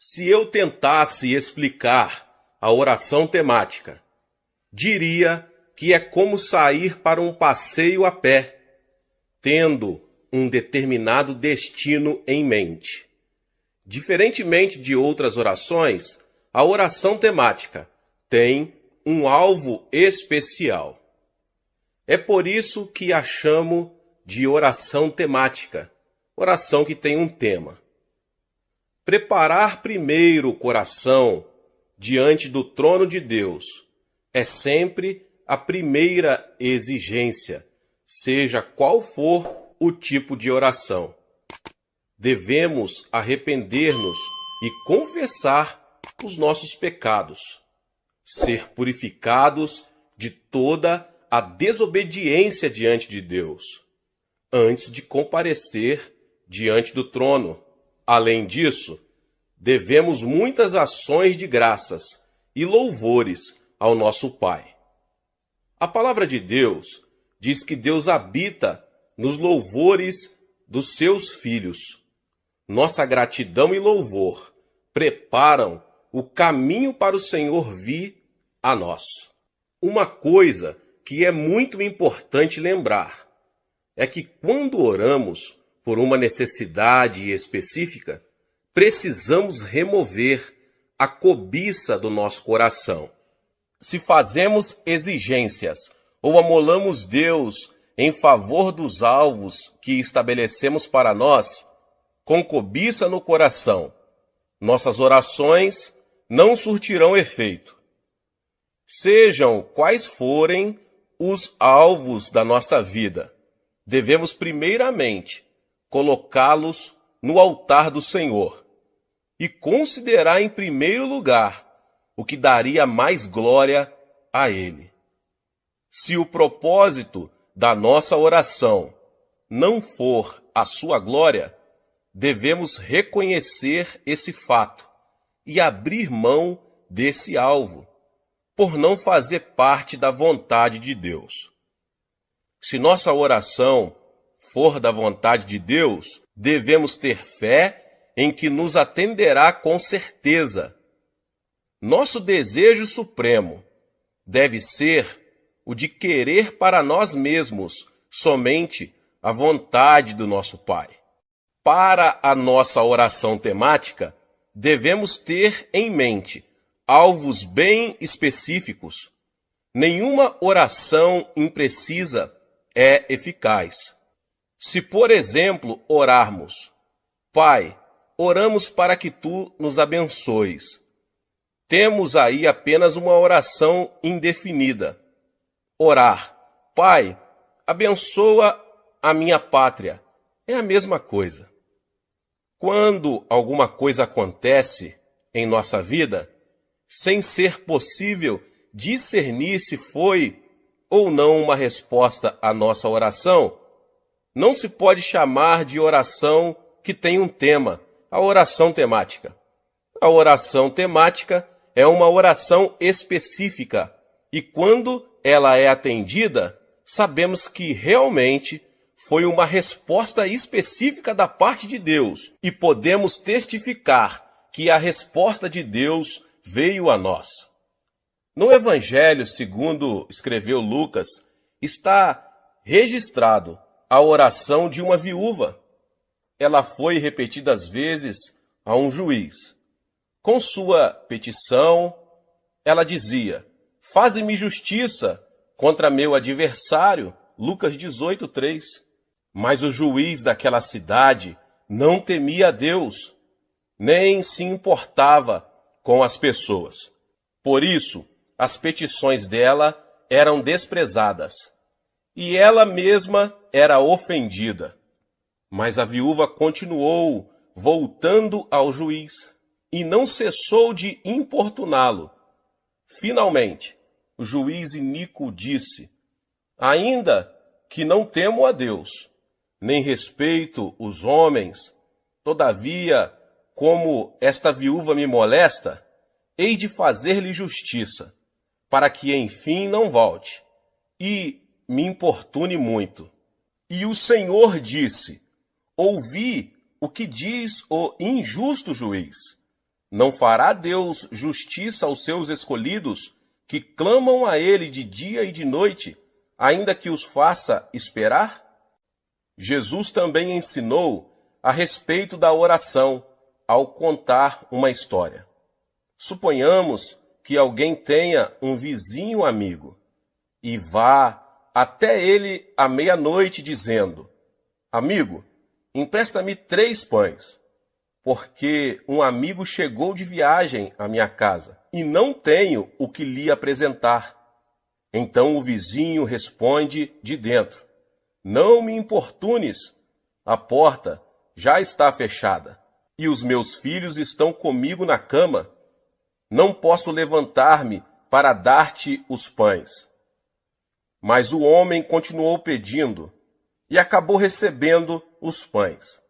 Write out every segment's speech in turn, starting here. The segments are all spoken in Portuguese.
Se eu tentasse explicar a oração temática, diria que é como sair para um passeio a pé, tendo um determinado destino em mente. Diferentemente de outras orações, a oração temática tem um alvo especial. É por isso que a chamo de oração temática, oração que tem um tema. Preparar primeiro o coração diante do trono de Deus é sempre a primeira exigência, seja qual for o tipo de oração. Devemos arrepender-nos e confessar os nossos pecados, ser purificados de toda a desobediência diante de Deus, antes de comparecer diante do trono. Além disso, devemos muitas ações de graças e louvores ao nosso Pai. A palavra de Deus diz que Deus habita nos louvores dos seus filhos. Nossa gratidão e louvor preparam o caminho para o Senhor vir a nós. Uma coisa que é muito importante lembrar é que quando oramos por uma necessidade específica, precisamos remover a cobiça do nosso coração. Se fazemos exigências ou amolamos Deus em favor dos alvos que estabelecemos para nós, com cobiça no coração, nossas orações não surtirão efeito. Sejam quais forem os alvos da nossa vida, devemos primeiramente colocá-los no altar do Senhor e considerar em primeiro lugar o que daria mais glória a Ele. Se o propósito da nossa oração não for a sua glória, devemos reconhecer esse fato e abrir mão desse alvo, por não fazer parte da vontade de Deus. Se nossa oração for da vontade de Deus, devemos ter fé em que nos atenderá com certeza. Nosso desejo supremo deve ser o de querer para nós mesmos somente a vontade do nosso Pai. Para a nossa oração temática, devemos ter em mente alvos bem específicos. Nenhuma oração imprecisa é eficaz. Se, por exemplo, orarmos: Pai, oramos para que Tu nos abençoes, temos aí apenas uma oração indefinida. Orar: Pai, abençoa a minha pátria, é a mesma coisa. Quando alguma coisa acontece em nossa vida, sem ser possível discernir se foi ou não uma resposta à nossa oração, não se pode chamar de oração que tem um tema, a oração temática. A oração temática é uma oração específica e quando ela é atendida, sabemos que realmente foi uma resposta específica da parte de Deus e podemos testificar que a resposta de Deus veio a nós. No Evangelho, segundo escreveu Lucas, está registrado a oração de uma viúva. Ela foi repetidas vezes a um juiz. Com sua petição, ela dizia: faze-me justiça contra meu adversário, Lucas 18:3. Mas o juiz daquela cidade não temia a Deus, nem se importava com as pessoas. Por isso, as petições dela eram desprezadas, e ela mesma era ofendida. Mas a viúva continuou voltando ao juiz, e não cessou de importuná-lo. Finalmente, o juiz iníquo disse: ainda que não temo a Deus, nem respeito os homens, todavia, como esta viúva me molesta, hei de fazer-lhe justiça, para que enfim não volte, e me importune muito. E o Senhor disse: ouvi o que diz o injusto juiz. Não fará Deus justiça aos seus escolhidos, que clamam a Ele de dia e de noite, ainda que os faça esperar? Jesus também ensinou a respeito da oração ao contar uma história. Suponhamos que alguém tenha um vizinho amigo e vá até ele à meia-noite dizendo: Amigo, empresta-me 3 pães, porque um amigo chegou de viagem à minha casa e não tenho o que lhe apresentar. Então o vizinho responde de dentro: Não me importunes, a porta já está fechada e os meus filhos estão comigo na cama. Não posso levantar-me para dar-te os pães. Mas o homem continuou pedindo e acabou recebendo os pães.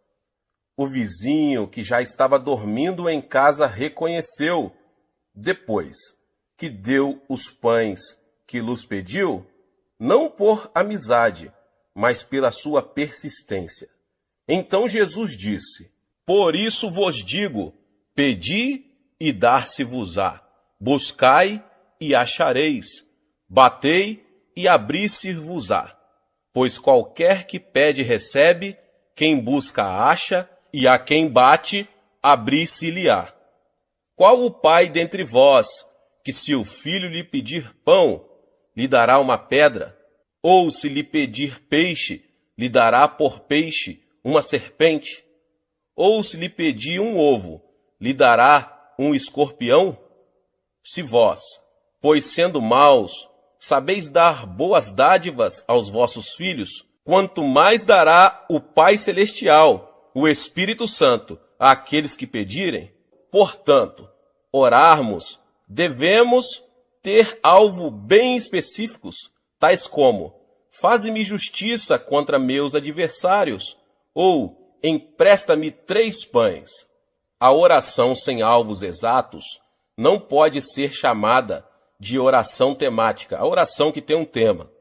O vizinho, que já estava dormindo em casa, reconheceu, depois que deu os pães que lhes pediu, não por amizade, mas pela sua persistência. Então Jesus disse: Por isso vos digo, pedi e dar-se-vos-á, buscai e achareis, batei e abrir-se-vos-á. Pois qualquer que pede recebe, quem busca acha, e a quem bate abrir-se-lhe-á. Qual o pai dentre vós, que se o filho lhe pedir pão, lhe dará uma pedra? Ou se lhe pedir peixe, lhe dará por peixe uma serpente? Ou se lhe pedir um ovo, lhe dará um escorpião? Se vós, pois sendo maus, sabeis dar boas dádivas aos vossos filhos, quanto mais dará o Pai Celestial, o Espírito Santo, àqueles que pedirem? Portanto, orarmos, devemos ter alvo bem específicos, tais como: faze-me justiça contra meus adversários, ou empresta-me 3 pães. A oração sem alvos exatos não pode ser chamada de oração temática, a oração que tem um tema.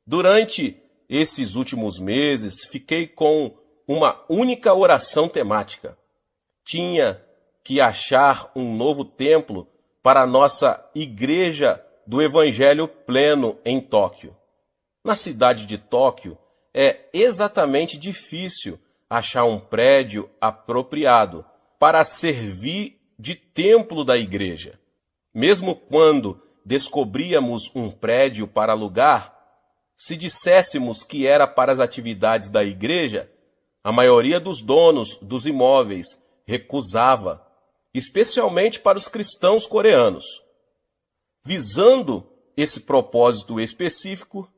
Durante esses últimos meses, fiquei com uma única oração temática. Tinha que achar um novo templo para a nossa Igreja do Evangelho Pleno em Tóquio. Na cidade de Tóquio, é exatamente difícil achar um prédio apropriado para servir de templo da igreja. Mesmo quando descobríamos um prédio para alugar, se disséssemos que era para as atividades da igreja, a maioria dos donos dos imóveis recusava, especialmente para os cristãos coreanos. Visando esse propósito específico,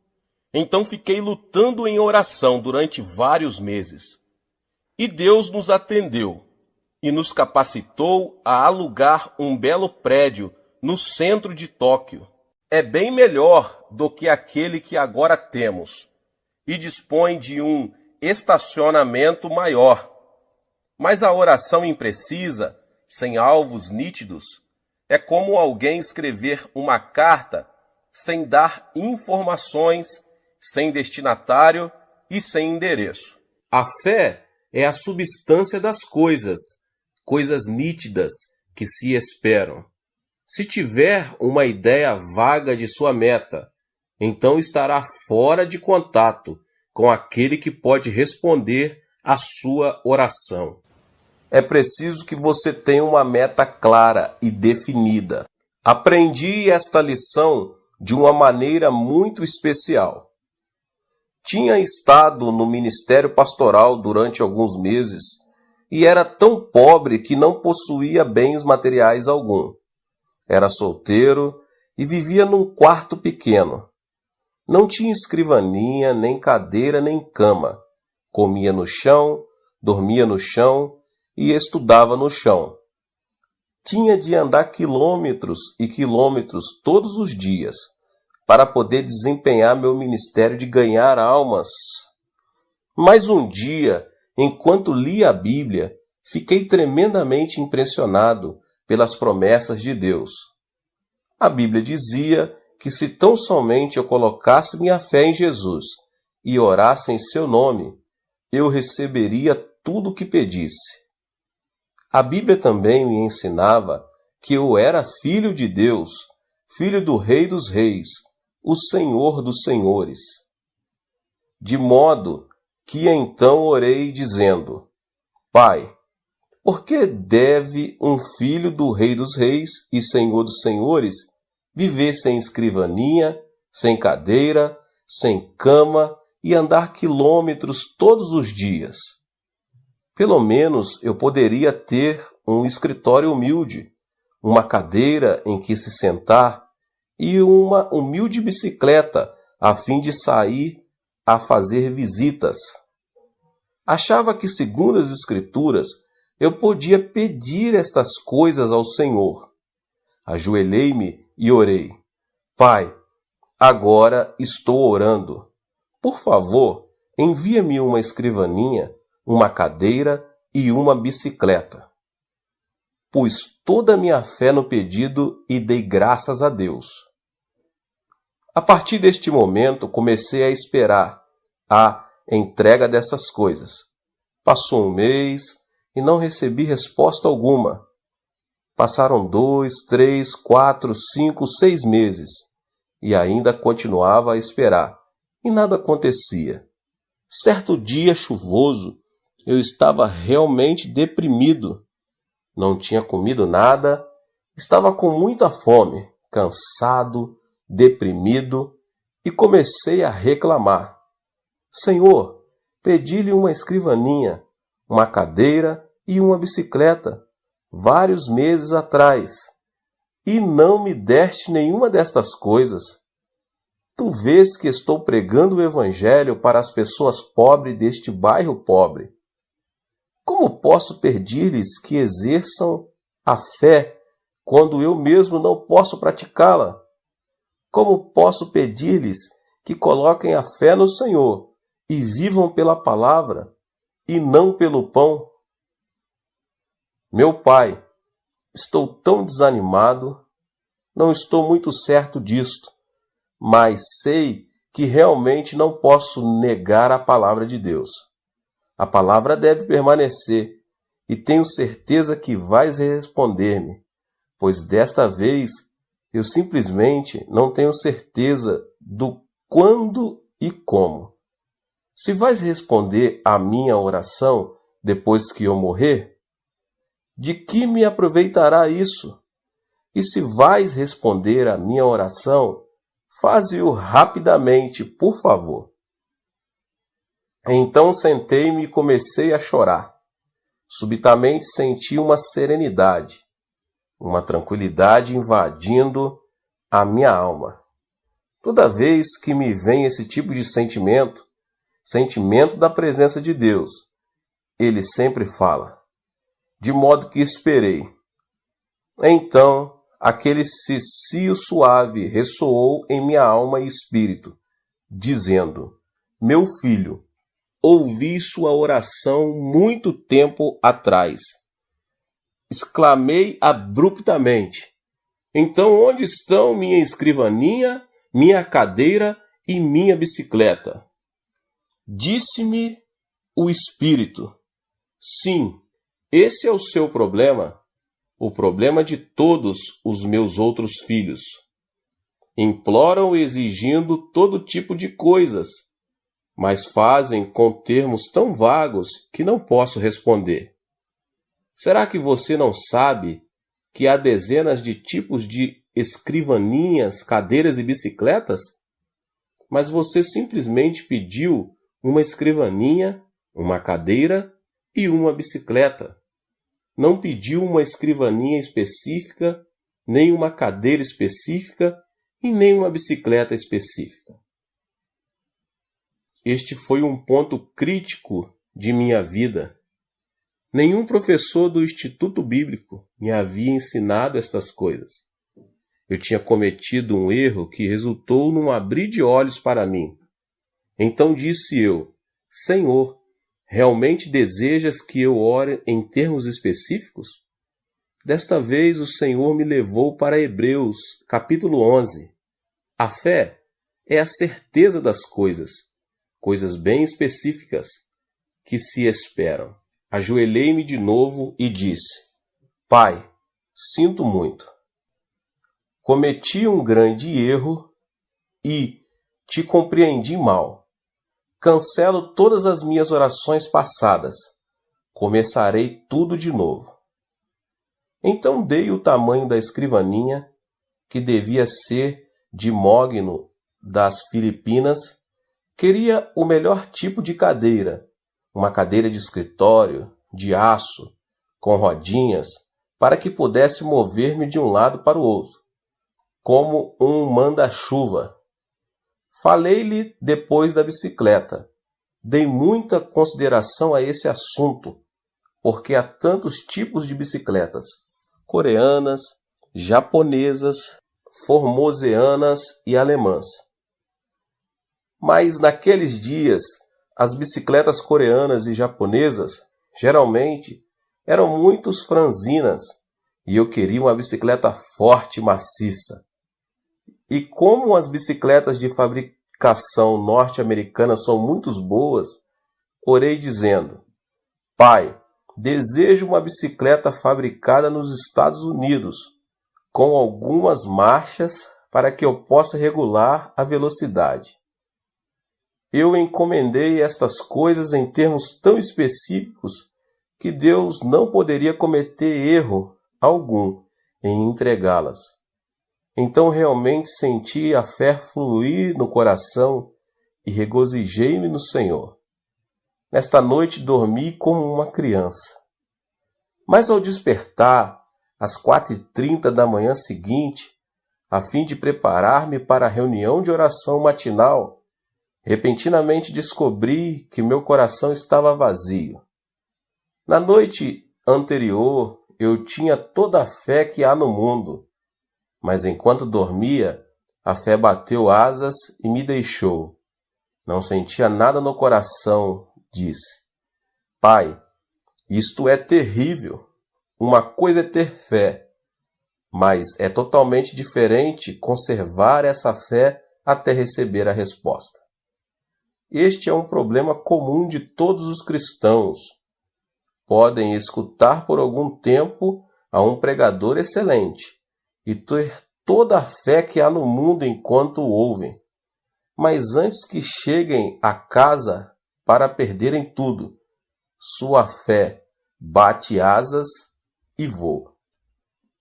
então fiquei lutando em oração durante vários meses. E Deus nos atendeu e nos capacitou a alugar um belo prédio no centro de Tóquio. É bem melhor do que aquele que agora temos e dispõe de um estacionamento maior. Mas a oração imprecisa, sem alvos nítidos, é como alguém escrever uma carta sem dar informações, sem destinatário e sem endereço. A fé é a substância das coisas, coisas nítidas que se esperam. Se tiver uma ideia vaga de sua meta, então estará fora de contato com aquele que pode responder à sua oração. É preciso que você tenha uma meta clara e definida. Aprendi esta lição de uma maneira muito especial. Tinha estado no ministério pastoral durante alguns meses e era tão pobre que não possuía bens materiais algum. Era solteiro e vivia num quarto pequeno. Não tinha escrivaninha, nem cadeira, nem cama. Comia no chão, dormia no chão e estudava no chão. Tinha de andar quilômetros e quilômetros todos os dias para poder desempenhar meu ministério de ganhar almas. Mas um dia, enquanto lia a Bíblia, fiquei tremendamente impressionado pelas promessas de Deus. A Bíblia dizia que se tão somente eu colocasse minha fé em Jesus e orasse em seu nome, eu receberia tudo o que pedisse. A Bíblia também me ensinava que eu era filho de Deus, filho do Rei dos Reis, o Senhor dos Senhores. De modo que então orei dizendo: Pai, por que deve um filho do Rei dos Reis e Senhor dos Senhores viver sem escrivaninha, sem cadeira, sem cama e andar quilômetros todos os dias? Pelo menos eu poderia ter um escritório humilde, uma cadeira em que se sentar e uma humilde bicicleta a fim de sair a fazer visitas. Achava que, segundo as Escrituras, eu podia pedir estas coisas ao Senhor. Ajoelhei-me e orei: Pai, agora estou orando. Por favor, envia-me uma escrivaninha, uma cadeira e uma bicicleta. Pus toda a minha fé no pedido e dei graças a Deus. A partir deste momento, comecei a esperar a entrega dessas coisas. Passou um mês e não recebi resposta alguma. Passaram 2, 3, 4, 5, 6 meses e ainda continuava a esperar e nada acontecia. Certo dia chuvoso, eu estava realmente deprimido. Não tinha comido nada, estava com muita fome, cansado, deprimido e comecei a reclamar. Senhor, pedi-lhe uma escrivaninha, uma cadeira e uma bicicleta vários meses atrás e não me deste nenhuma destas coisas. Tu vês que estou pregando o Evangelho para as pessoas pobres deste bairro pobre. Como posso pedir-lhes que exerçam a fé quando eu mesmo não posso praticá-la? Como posso pedir-lhes que coloquem a fé no Senhor e vivam pela palavra e não pelo pão? Meu Pai, estou tão desanimado, não estou muito certo disto, mas sei que realmente não posso negar a palavra de Deus. A palavra deve permanecer e tenho certeza que vais responder-me, pois desta vez eu simplesmente não tenho certeza do quando e como. Se vais responder à minha oração depois que eu morrer, de que me aproveitará isso? E se vais responder à minha oração, faze-o rapidamente, por favor. Então sentei-me e comecei a chorar. Subitamente senti uma serenidade, uma tranquilidade invadindo a minha alma. Toda vez que me vem esse tipo de sentimento da presença de Deus, ele sempre fala, de modo que esperei. Então, aquele cicio suave ressoou em minha alma e espírito, dizendo: Meu filho, ouvi sua oração muito tempo atrás. Exclamei abruptamente: Então onde estão minha escrivaninha, minha cadeira e minha bicicleta? Disse-me o Espírito: Sim, esse é o seu problema, o problema de todos os meus outros filhos. Imploram exigindo todo tipo de coisas, mas fazem com termos tão vagos que não posso responder. Será que você não sabe que há dezenas de tipos de escrivaninhas, cadeiras e bicicletas? Mas você simplesmente pediu uma escrivaninha, uma cadeira e uma bicicleta. Não pediu uma escrivaninha específica, nem uma cadeira específica e nem uma bicicleta específica. Este foi um ponto crítico de minha vida. Nenhum professor do Instituto Bíblico me havia ensinado estas coisas. Eu tinha cometido um erro que resultou num abrir de olhos para mim. Então disse eu: Senhor, realmente desejas que eu ore em termos específicos? Desta vez o Senhor me levou para Hebreus, capítulo 11. A fé é a certeza das coisas bem específicas que se esperam, ajoelhei-me de novo e disse: Pai, sinto muito. Cometi um grande erro e te compreendi mal. Cancelo todas as minhas orações passadas. Começarei tudo de novo. Então dei o tamanho da escrivaninha, que devia ser de mogno das Filipinas. Queria o melhor tipo de cadeira, uma cadeira de escritório, de aço, com rodinhas, para que pudesse mover-me de um lado para o outro, como um manda-chuva. Falei-lhe depois da bicicleta. Dei muita consideração a esse assunto, porque há tantos tipos de bicicletas: coreanas, japonesas, formoseanas e alemãs. Mas naqueles dias, as bicicletas coreanas e japonesas, geralmente, eram muito franzinas, e eu queria uma bicicleta forte e maciça. E como as bicicletas de fabricação norte-americana são muito boas, orei dizendo: Pai, desejo uma bicicleta fabricada nos Estados Unidos, com algumas marchas para que eu possa regular a velocidade. Eu encomendei estas coisas em termos tão específicos que Deus não poderia cometer erro algum em entregá-las. Então realmente senti a fé fluir no coração e regozijei-me no Senhor. Nesta noite dormi como uma criança. Mas ao despertar, às 4h30 da manhã seguinte, a fim de preparar-me para a reunião de oração matinal, repentinamente descobri que meu coração estava vazio. Na noite anterior, eu tinha toda a fé que há no mundo, mas enquanto dormia, a fé bateu asas e me deixou. Não sentia nada no coração, disse. Pai, isto é terrível. Uma coisa é ter fé, mas é totalmente diferente conservar essa fé até receber a resposta. Este é um problema comum de todos os cristãos. Podem escutar por algum tempo a um pregador excelente e ter toda a fé que há no mundo enquanto o ouvem. Mas antes que cheguem a casa para perderem tudo, sua fé bate asas e voa.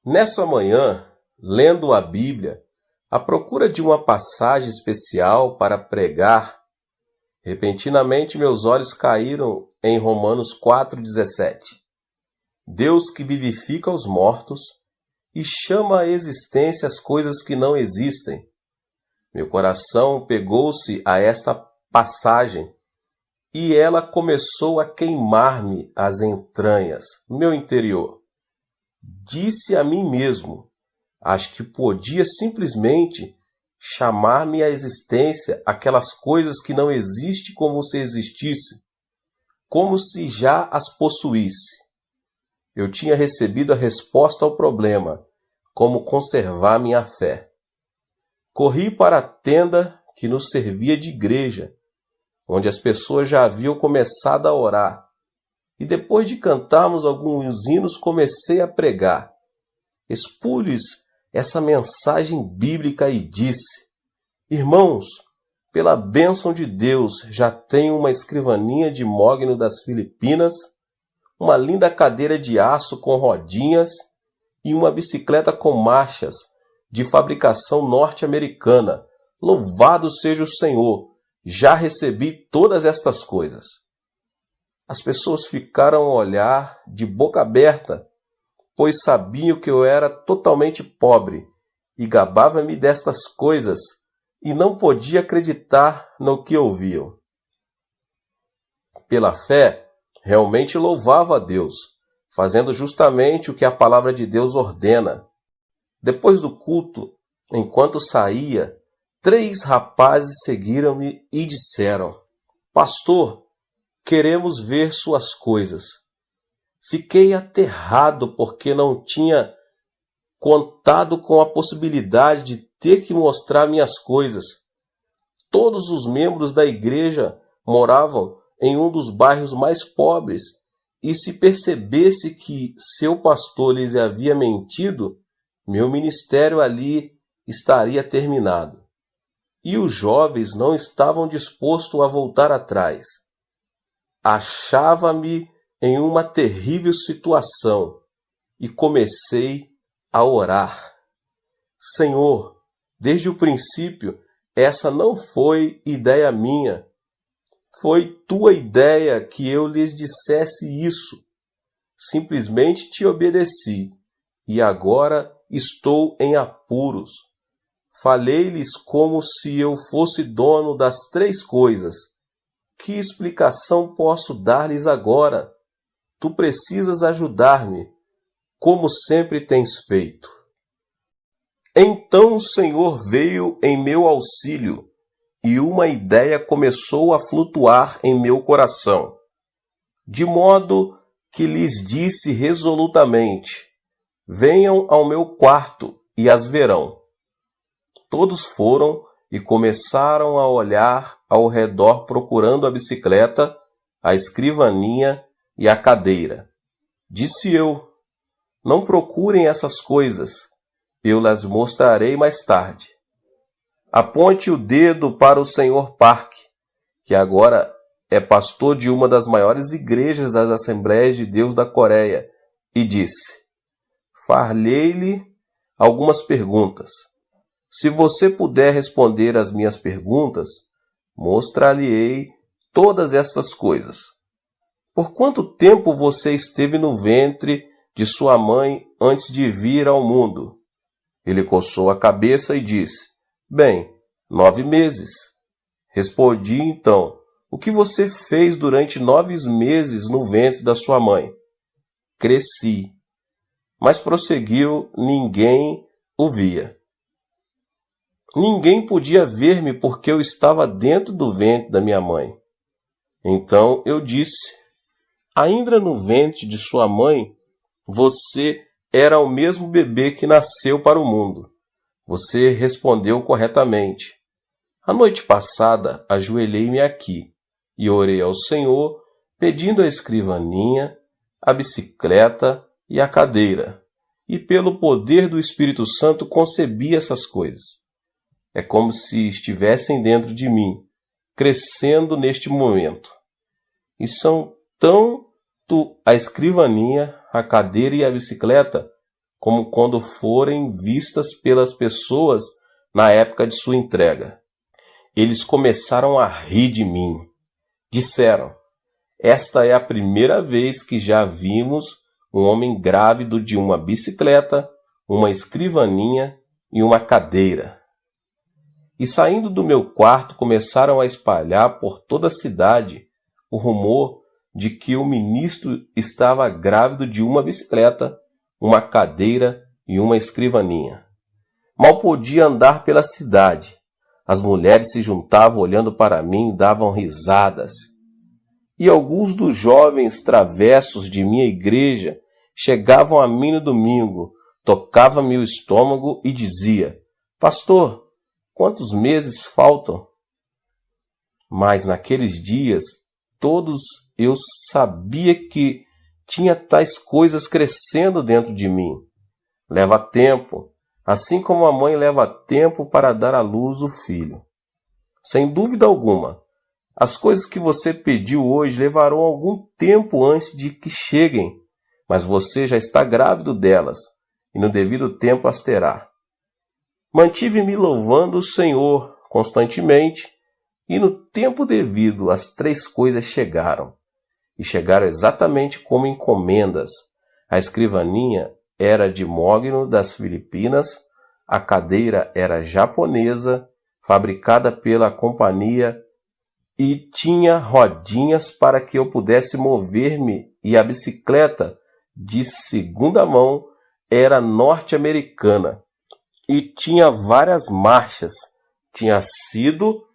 Nessa manhã, lendo a Bíblia, à procura de uma passagem especial para pregar, repentinamente meus olhos caíram em Romanos 4,17. Deus que vivifica os mortos e chama à existência as coisas que não existem. Meu coração pegou-se a esta passagem e ela começou a queimar-me as entranhas, meu interior. Disse a mim mesmo, acho que podia simplesmente chamar-me à existência aquelas coisas que não existem como se existisse, como se já as possuísse. Eu tinha recebido a resposta ao problema, como conservar minha fé. Corri para a tenda que nos servia de igreja, onde as pessoas já haviam começado a orar, e depois de cantarmos alguns hinos comecei a pregar. Expus essa mensagem bíblica e disse: Irmãos, pela bênção de Deus, já tenho uma escrivaninha de mogno das Filipinas, uma linda cadeira de aço com rodinhas e uma bicicleta com marchas de fabricação norte-americana. Louvado seja o Senhor! Já recebi todas estas coisas. As pessoas ficaram a olhar de boca aberta, pois sabiam que eu era totalmente pobre e gabava-me destas coisas e não podia acreditar no que ouviam. Pela fé, realmente louvava a Deus, fazendo justamente o que a palavra de Deus ordena. Depois do culto, enquanto saía, 3 rapazes seguiram-me e disseram: Pastor, queremos ver suas coisas. Fiquei aterrado porque não tinha contado com a possibilidade de ter que mostrar minhas coisas. Todos os membros da igreja moravam em um dos bairros mais pobres E se percebesse que seu pastor lhes havia mentido, meu ministério ali estaria terminado. E os jovens não estavam dispostos a voltar atrás. Achava-me em uma terrível situação e comecei a orar. Senhor, desde o princípio, essa não foi ideia minha. Foi tua ideia que eu lhes dissesse isso. Simplesmente te obedeci, e agora estou em apuros. Falei-lhes como se eu fosse dono das três coisas. Que explicação posso dar-lhes agora? Tu precisas ajudar-me, como sempre tens feito. Então o Senhor veio em meu auxílio, e uma ideia começou a flutuar em meu coração, de modo que lhes disse resolutamente: venham ao meu quarto e as verão. Todos foram e começaram a olhar ao redor procurando a bicicleta, a escrivaninha e a cadeira. Disse eu: não procurem essas coisas, eu las mostrarei mais tarde. Aponte o dedo para o Sr. Park, que agora é pastor de uma das maiores igrejas das Assembleias de Deus da Coreia, e disse: far-lhe algumas perguntas. Se você puder responder às minhas perguntas, mostrar-lhe-ei todas estas coisas. Por quanto tempo você esteve no ventre de sua mãe antes de vir ao mundo? Ele coçou a cabeça e disse: bem, 9 meses. Respondi então: o que você fez durante 9 meses no ventre da sua mãe? Cresci. Mas prosseguiu: ninguém o via. Ninguém podia ver-me porque eu estava dentro do ventre da minha mãe. Então eu disse: ainda no ventre de sua mãe, você era o mesmo bebê que nasceu para o mundo. Você respondeu corretamente. A noite passada, ajoelhei-me aqui e orei ao Senhor, pedindo a escrivaninha, a bicicleta e a cadeira. E pelo poder do Espírito Santo concebi essas coisas. É como se estivessem dentro de mim, crescendo neste momento. E são tanto a escrivaninha, a cadeira e a bicicleta, como quando forem vistas pelas pessoas na época de sua entrega. Eles começaram a rir de mim. Disseram: esta é a primeira vez que já vimos um homem grávido de uma bicicleta, uma escrivaninha e uma cadeira. E saindo do meu quarto começaram a espalhar por toda a cidade o rumor de que o ministro estava grávido de uma bicicleta, uma cadeira e uma escrivaninha. Mal podia andar pela cidade. As mulheres se juntavam olhando para mim e davam risadas. E alguns dos jovens travessos de minha igreja chegavam a mim no domingo, tocavam-me o estômago e dizia: pastor, quantos meses faltam? Mas naqueles dias, todos eu sabia que tinha tais coisas crescendo dentro de mim. Leva tempo, assim como a mãe leva tempo para dar à luz o filho. Sem dúvida alguma, as coisas que você pediu hoje levarão algum tempo antes de que cheguem, mas você já está grávido delas, e no devido tempo as terá. Mantive-me louvando o Senhor constantemente, e no tempo devido as 3 coisas chegaram. E chegaram exatamente como encomendas. A escrivaninha era de mogno das Filipinas, a cadeira era japonesa, fabricada pela companhia, e tinha rodinhas para que eu pudesse mover-me, e a bicicleta, de segunda mão, era norte-americana, e tinha várias marchas. Tinha sido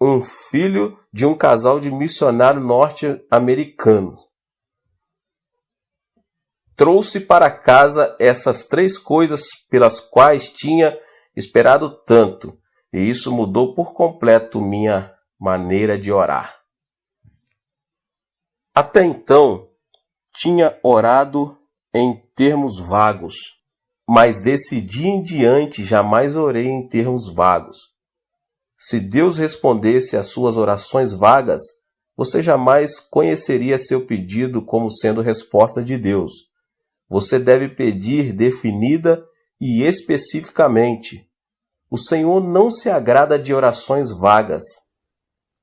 um filho de um casal de missionários norte-americanos. Trouxe para casa essas 3 coisas pelas quais tinha esperado tanto, e isso mudou por completo minha maneira de orar. Até então, tinha orado em termos vagos, mas desse dia em diante jamais orei em termos vagos. Se Deus respondesse às suas orações vagas, você jamais conheceria seu pedido como sendo resposta de Deus. Você deve pedir definida e especificamente. O Senhor não se agrada de orações vagas.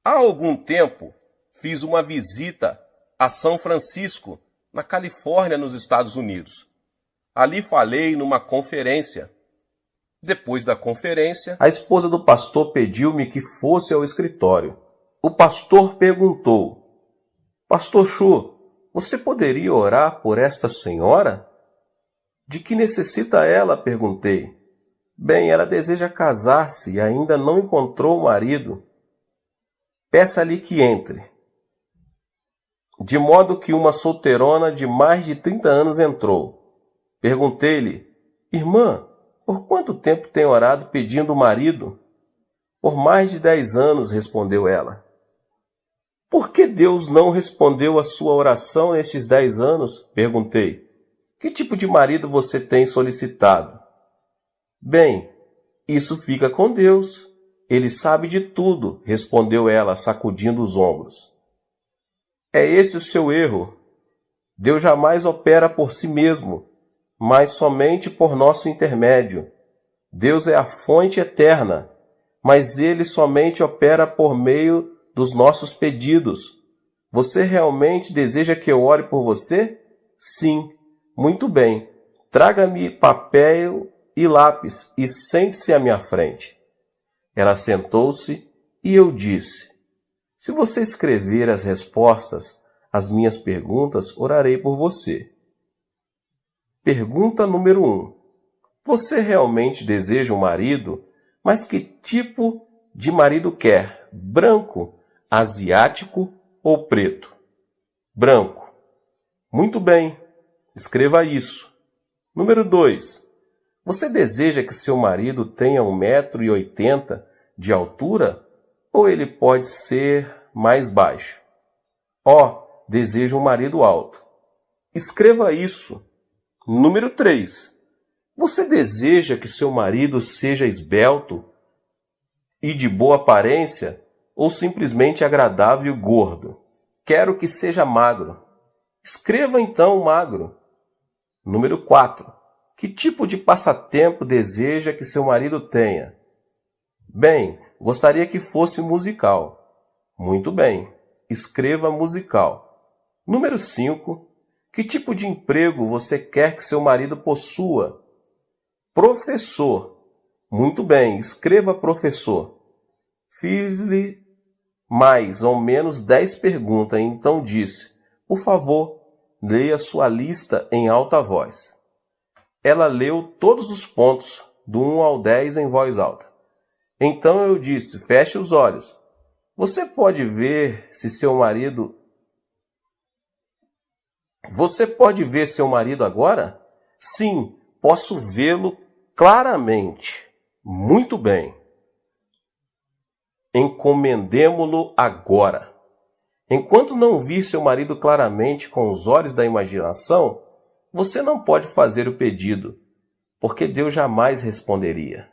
Há algum tempo, fiz uma visita a São Francisco, na Califórnia, nos Estados Unidos. Ali falei numa conferência. Depois da conferência, a esposa do pastor pediu-me que fosse ao escritório. O pastor perguntou: Pastor Chu, você poderia orar por esta senhora? De que necessita ela? Perguntei. Bem, ela deseja casar-se e ainda não encontrou o marido. Peça-lhe que entre. De modo que uma solteirona de mais de 30 anos entrou. Perguntei-lhe: Irmã, por quanto tempo tem orado pedindo o marido? Por mais de 10 anos, respondeu ela. Por que Deus não respondeu a sua oração nestes 10 anos? Perguntei. Que tipo de marido você tem solicitado? Bem, isso fica com Deus. Ele sabe de tudo, respondeu ela, sacudindo os ombros. É esse o seu erro. Deus jamais opera por si mesmo, mas somente por nosso intermédio. Deus é a fonte eterna, mas Ele somente opera por meio dos nossos pedidos. Você realmente deseja que eu ore por você? Sim. Muito bem. Traga-me papel e lápis e sente-se à minha frente. Ela sentou-se e eu disse: Se você escrever as respostas às minhas perguntas, orarei por você. Pergunta número 1. Você realmente deseja um marido? Mas que tipo de marido quer? Branco, asiático ou preto? Branco. Muito bem. Escreva isso. Número 2. Você deseja que seu marido tenha 1,80 m de altura? Ou ele pode ser mais baixo? Deseja um marido alto. Escreva isso. Número 3. Você deseja que seu marido seja esbelto e de boa aparência ou simplesmente agradável e gordo? Quero que seja magro. Escreva então magro. Número 4. Que tipo de passatempo deseja que seu marido tenha? Bem, gostaria que fosse musical. Muito bem. Escreva musical. Número 5. Que tipo de emprego você quer que seu marido possua? Professor. Muito bem, escreva professor. Fiz-lhe mais ou menos 10 perguntas, então disse: Por favor, leia sua lista em alta voz. Ela leu todos os pontos, do 1 ao 10 em voz alta. Então eu disse: Feche os olhos. Você pode ver seu marido agora? Sim, posso vê-lo claramente. Muito bem. Encomendemo-lo agora. Enquanto não vir seu marido claramente com os olhos da imaginação, você não pode fazer o pedido, porque Deus jamais responderia.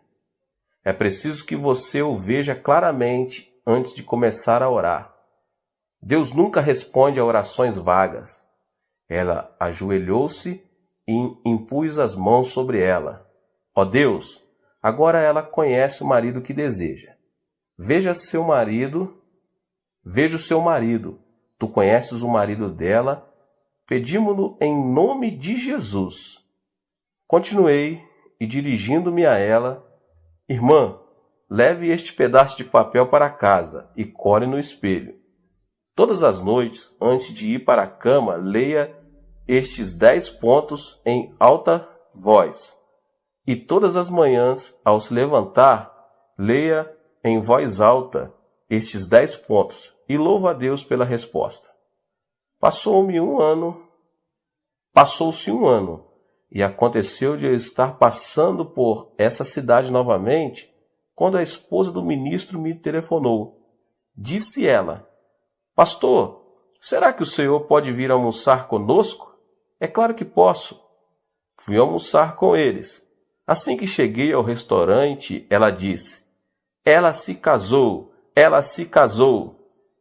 É preciso que você o veja claramente antes de começar a orar. Deus nunca responde a orações vagas. Ela ajoelhou-se e impus as mãos sobre ela. Deus, agora ela conhece o marido que deseja. Veja o seu marido. Tu conheces o marido dela. Pedimo-lo em nome de Jesus. Continuei e, dirigindo-me a ela: Irmã, leve este pedaço de papel para casa e cole no espelho. Todas as noites, antes de ir para a cama, leia estes 10 pontos em alta voz. E todas as manhãs, ao se levantar, leia em voz alta estes 10 pontos e louva a Deus pela resposta. Passou-se um ano, e aconteceu de eu estar passando por essa cidade novamente, quando a esposa do ministro me telefonou. Disse ela: Pastor, será que o senhor pode vir almoçar conosco? É claro que posso. Fui almoçar com eles. Assim que cheguei ao restaurante, ela disse: ela se casou, ela se casou.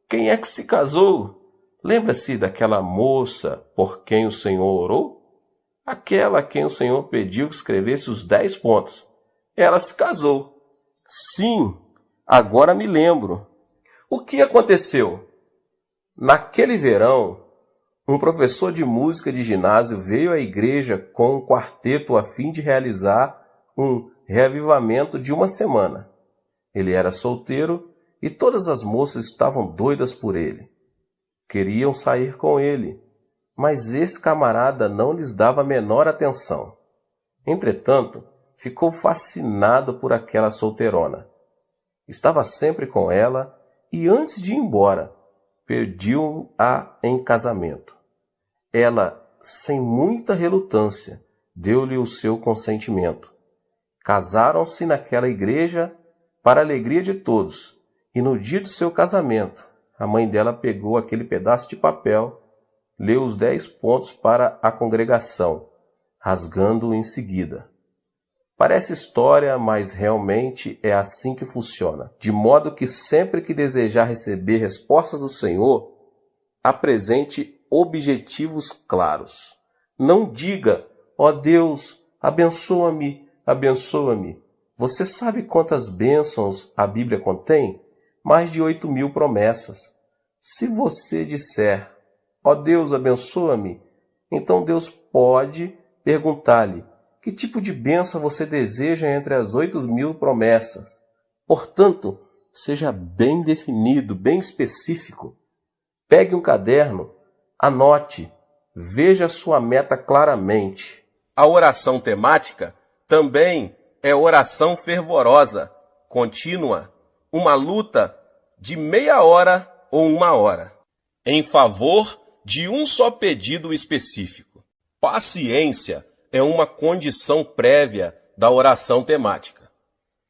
Quem é que se casou? Lembra-se daquela moça por quem o Senhor orou? Aquela a quem o Senhor pediu que escrevesse os 10 pontos. Ela se casou. Sim, agora me lembro. O que aconteceu? Naquele verão, um professor de música de ginásio veio à igreja com um quarteto a fim de realizar um reavivamento de uma semana. Ele era solteiro e todas as moças estavam doidas por ele. Queriam sair com ele, mas esse camarada não lhes dava a menor atenção. Entretanto, ficou fascinado por aquela solteirona. Estava sempre com ela e, antes de ir embora, pediu-a em casamento. Ela, sem muita relutância, deu-lhe o seu consentimento. Casaram-se naquela igreja para a alegria de todos, e no dia do seu casamento, a mãe dela pegou aquele pedaço de papel, leu os 10 pontos para a congregação, rasgando-o em seguida. Parece história, mas realmente é assim que funciona. De modo que sempre que desejar receber respostas do Senhor, apresente objetivos claros. Não diga: ó Deus, abençoa-me, abençoa-me. Você sabe quantas bênçãos a Bíblia contém? Mais de 8.000 promessas. Se você disser: ó Deus, abençoa-me, então Deus pode perguntar-lhe: que tipo de bênção você deseja entre as 8.000 promessas? Portanto, seja bem definido, bem específico. Pegue um caderno, anote, veja sua meta claramente. A oração temática também é oração fervorosa, contínua, uma luta de meia hora ou 1 hora, em favor de um só pedido específico. Paciência é uma condição prévia da oração temática.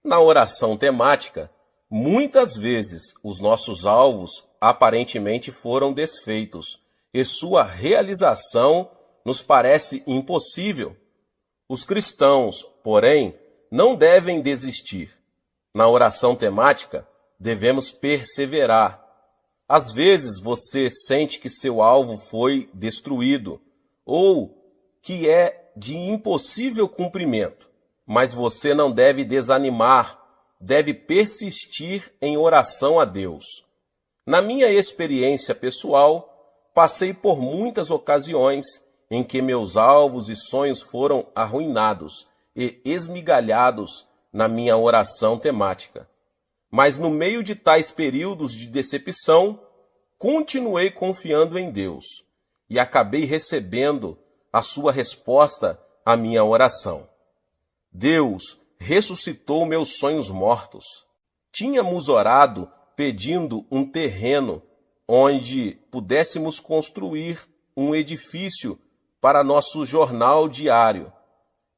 Na oração temática, muitas vezes os nossos alvos aparentemente foram desfeitos e sua realização nos parece impossível. Os cristãos, porém, não devem desistir. Na oração temática, devemos perseverar. Às vezes você sente que seu alvo foi destruído ou que é de impossível cumprimento, mas você não deve desanimar, deve persistir em oração a Deus. Na minha experiência pessoal, passei por muitas ocasiões em que meus alvos e sonhos foram arruinados e esmigalhados na minha oração temática. Mas no meio de tais períodos de decepção, continuei confiando em Deus e acabei recebendo a sua resposta à minha oração. Deus ressuscitou meus sonhos mortos. Tínhamos orado pedindo um terreno onde pudéssemos construir um edifício para nosso jornal diário.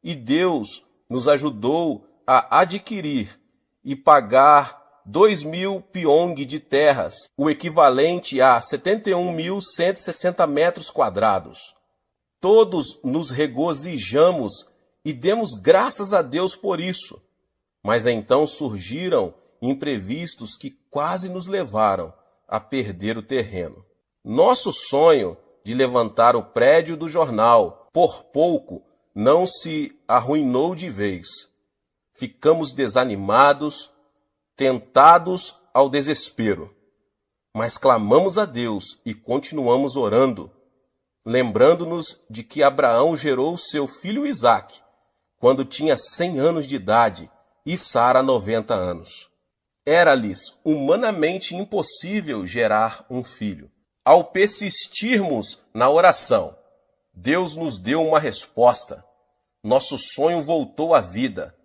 E Deus nos ajudou a adquirir e pagar 2.000 piong de terras, o equivalente a 71.160 metros quadrados. Todos nos regozijamos e demos graças a Deus por isso. Mas então surgiram imprevistos que quase nos levaram a perder o terreno. Nosso sonho de levantar o prédio do jornal, por pouco, não se arruinou de vez. Ficamos desanimados, tentados ao desespero. Mas clamamos a Deus e continuamos orando, lembrando-nos de que Abraão gerou seu filho Isaque quando tinha 100 anos de idade e Sara 90 anos. Era-lhes humanamente impossível gerar um filho. Ao persistirmos na oração, Deus nos deu uma resposta. Nosso sonho voltou à vida.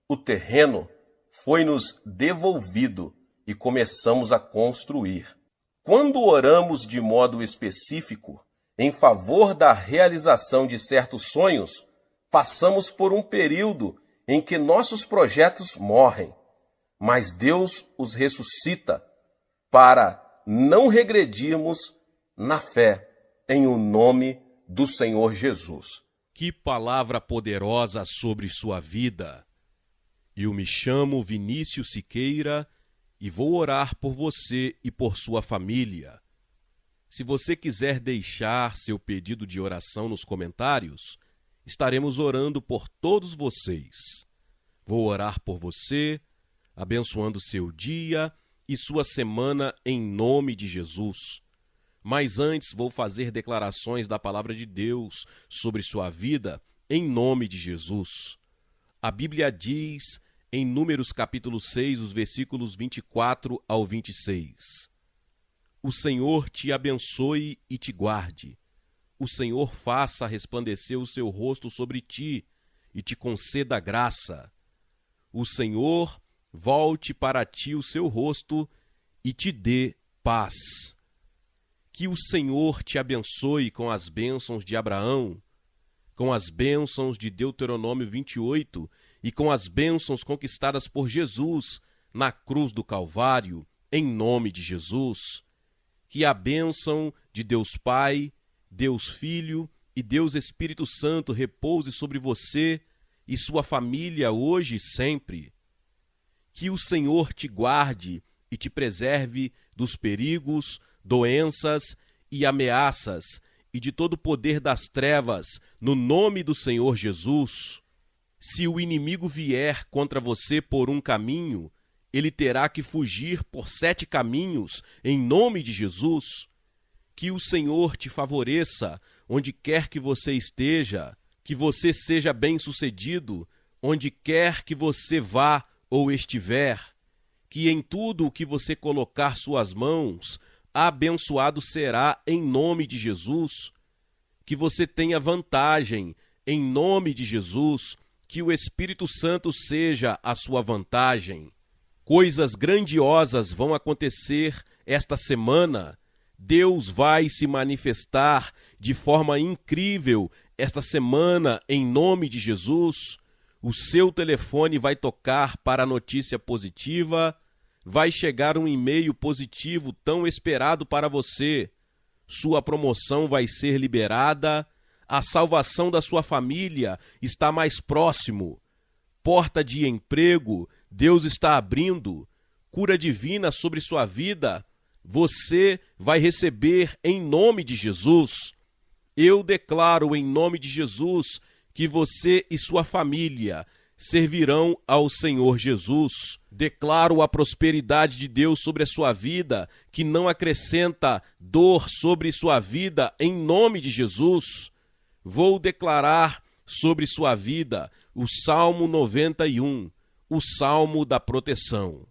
O terreno foi-nos devolvido e começamos a construir. Quando oramos de modo específico em favor da realização de certos sonhos, passamos por um período em que nossos projetos morrem, mas Deus os ressuscita para não regredirmos na fé, em o nome do Senhor Jesus. Que palavra poderosa sobre sua vida! Eu me chamo Vinícius Siqueira e vou orar por você e por sua família. Se você quiser deixar seu pedido de oração nos comentários, estaremos orando por todos vocês. Vou orar por você, abençoando seu dia e sua semana em nome de Jesus. Mas antes vou fazer declarações da palavra de Deus sobre sua vida em nome de Jesus. A Bíblia diz em Números capítulo 6, os versículos 24 ao 26. O Senhor te abençoe e te guarde. O Senhor faça resplandecer o seu rosto sobre ti e te conceda graça. O Senhor volte para ti o seu rosto e te dê paz. Que o Senhor te abençoe com as bênçãos de Abraão, com as bênçãos de Deuteronômio 28 e com as bênçãos conquistadas por Jesus na cruz do Calvário, em nome de Jesus. Que a bênção de Deus Pai, Deus Filho e Deus Espírito Santo repouse sobre você e sua família hoje e sempre. Que o Senhor te guarde e te preserve dos perigos, doenças e ameaças e de todo o poder das trevas, no nome do Senhor Jesus. Se o inimigo vier contra você por um caminho, ele terá que fugir por 7 caminhos, em nome de Jesus. Que o Senhor te favoreça onde quer que você esteja, que você seja bem-sucedido onde quer que você vá ou estiver, que em tudo o que você colocar suas mãos, abençoado será em nome de Jesus. Que você tenha vantagem em nome de Jesus, que o Espírito Santo seja a sua vantagem. Coisas grandiosas vão acontecer esta semana. Deus vai se manifestar de forma incrível esta semana em nome de Jesus. O seu telefone vai tocar para a notícia positiva, vai chegar um e-mail positivo tão esperado para você. Sua promoção vai ser liberada, a salvação da sua família está mais próximo. Porta de emprego, Deus está abrindo. Cura divina sobre sua vida, você vai receber em nome de Jesus. Eu declaro em nome de Jesus que você e sua família servirão ao Senhor Jesus. Declaro a prosperidade de Deus sobre a sua vida, que não acrescenta dor sobre sua vida, em nome de Jesus. Vou declarar sobre sua vida o Salmo 91, o Salmo da proteção.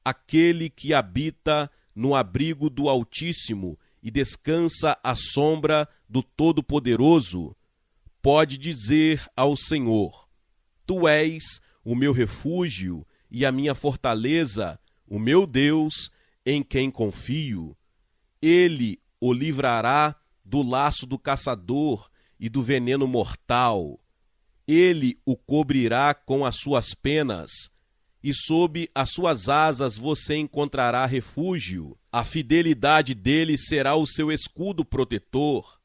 Aquele que habita no abrigo do Altíssimo e descansa à sombra do Todo-Poderoso, pode dizer ao Senhor: Tu és o meu refúgio e a minha fortaleza, o meu Deus, em quem confio. Ele o livrará do laço do caçador e do veneno mortal. Ele o cobrirá com as suas penas, e sob as suas asas você encontrará refúgio. A fidelidade dele será o seu escudo protetor.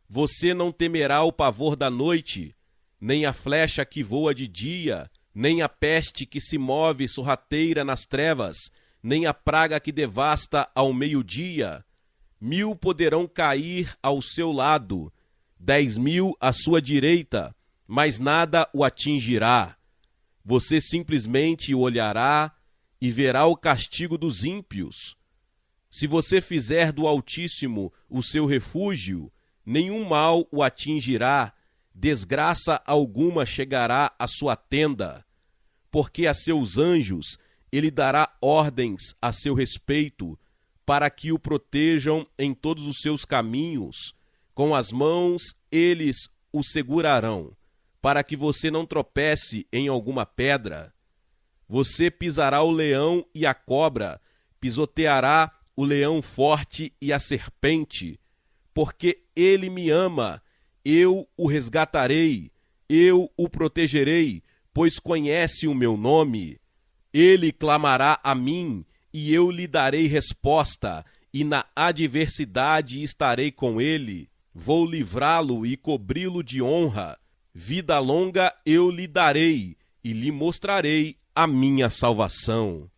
Você não temerá o pavor da noite, nem a flecha que voa de dia, nem a peste que se move sorrateira nas trevas, nem a praga que devasta ao meio-dia. 1000 poderão cair ao seu lado, 10.000 à sua direita, mas nada o atingirá. Você simplesmente o olhará e verá o castigo dos ímpios. Se você fizer do Altíssimo o seu refúgio, nenhum mal o atingirá, desgraça alguma chegará à sua tenda, porque a seus anjos ele dará ordens a seu respeito, para que o protejam em todos os seus caminhos. Com as mãos eles o segurarão, para que você não tropece em alguma pedra. Você pisará o leão e a cobra, pisoteará o leão forte e a serpente, porque ele me ama, eu o resgatarei, eu o protegerei, pois conhece o meu nome. Ele clamará a mim, e eu lhe darei resposta, e na adversidade estarei com ele. Vou livrá-lo e cobri-lo de honra. Vida longa eu lhe darei e lhe mostrarei a minha salvação.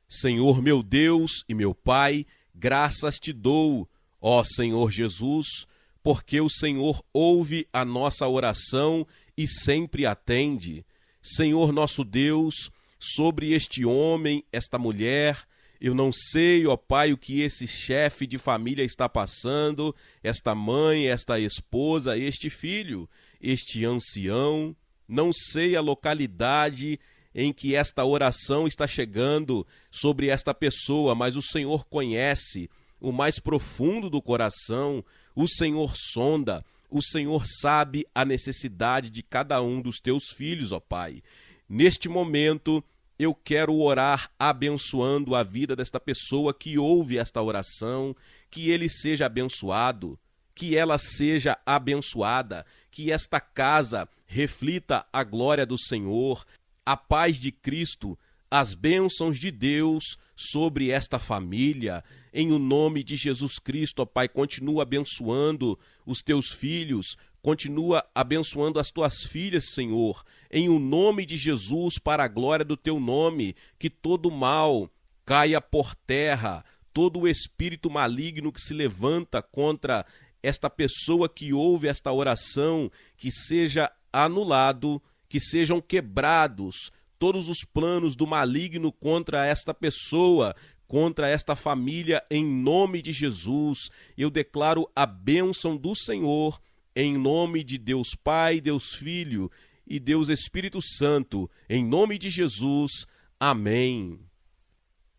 Senhor meu Deus e meu Pai, graças te dou, ó Senhor Jesus, porque o Senhor ouve a nossa oração e sempre atende. Senhor nosso Deus, sobre este homem, esta mulher, eu não sei, ó Pai, o que esse chefe de família está passando, esta mãe, esta esposa, este filho, este ancião, não sei a localidade em que esta oração está chegando sobre esta pessoa, mas o Senhor conhece o mais profundo do coração, o Senhor sonda, o Senhor sabe a necessidade de cada um dos teus filhos, ó Pai. Neste momento, eu quero orar abençoando a vida desta pessoa que ouve esta oração, que ele seja abençoado, que ela seja abençoada, que esta casa reflita a glória do Senhor, a paz de Cristo, as bênçãos de Deus sobre esta família. Em o nome de Jesus Cristo, ó Pai, continua abençoando os teus filhos, continua abençoando as tuas filhas, Senhor. Em o nome de Jesus, para a glória do teu nome, que todo mal caia por terra, todo o espírito maligno que se levanta contra esta pessoa que ouve esta oração, que seja anulado, que sejam quebrados todos os planos do maligno contra esta pessoa, contra esta família, em nome de Jesus. Eu declaro a bênção do Senhor, em nome de Deus Pai, Deus Filho e Deus Espírito Santo, em nome de Jesus. Amém.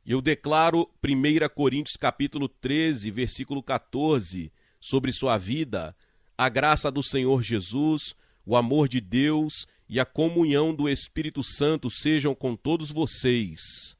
Eu declaro 1 Coríntios capítulo 13, versículo 14, sobre sua vida, a graça do Senhor Jesus, o amor de Deus e a comunhão do Espírito Santo sejam com todos vocês.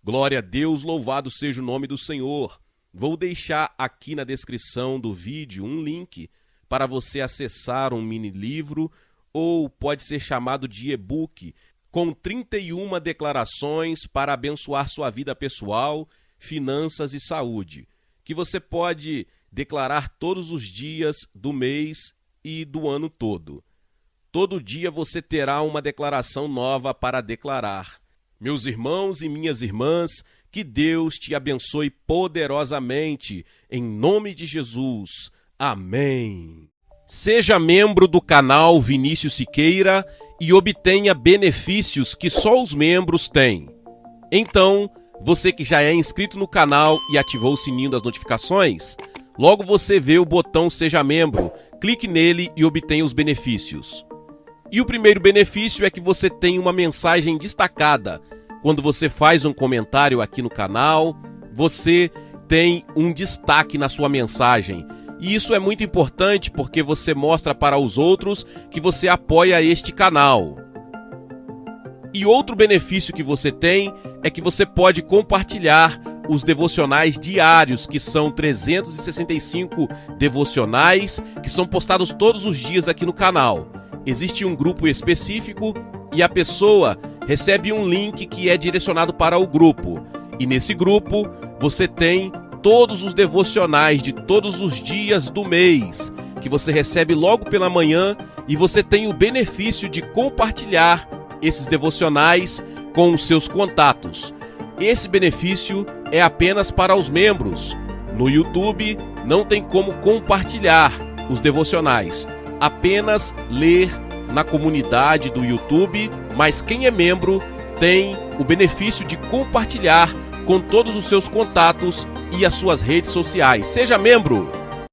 Glória a Deus, louvado seja o nome do Senhor. Vou deixar aqui na descrição do vídeo um link para você acessar um mini livro, ou pode ser chamado de e-book, com 31 declarações para abençoar sua vida pessoal, finanças e saúde, que você pode declarar todos os dias do mês e do ano todo. Todo dia você terá uma declaração nova para declarar. Meus irmãos e minhas irmãs, que Deus te abençoe poderosamente, em nome de Jesus. Amém. Seja membro do canal Vinícius Siqueira e obtenha benefícios que só os membros têm. Então, você que já é inscrito no canal e ativou o sininho das notificações, logo você vê o botão Seja Membro, clique nele e obtenha os benefícios. E o primeiro benefício é que você tem uma mensagem destacada. Quando você faz um comentário aqui no canal, você tem um destaque na sua mensagem. E isso é muito importante porque você mostra para os outros que você apoia este canal. E outro benefício que você tem é que você pode compartilhar os devocionais diários, que são 365 devocionais, que são postados todos os dias aqui no canal. Existe um grupo específico e a pessoa recebe um link que é direcionado para o grupo. E nesse grupo você tem todos os devocionais de todos os dias do mês, que você recebe logo pela manhã, e você tem o benefício de compartilhar esses devocionais com os seus contatos. Esse benefício é apenas para os membros. No YouTube não tem como compartilhar os devocionais, apenas ler na comunidade do YouTube, mas quem é membro tem o benefício de compartilhar com todos os seus contatos e as suas redes sociais. Seja membro!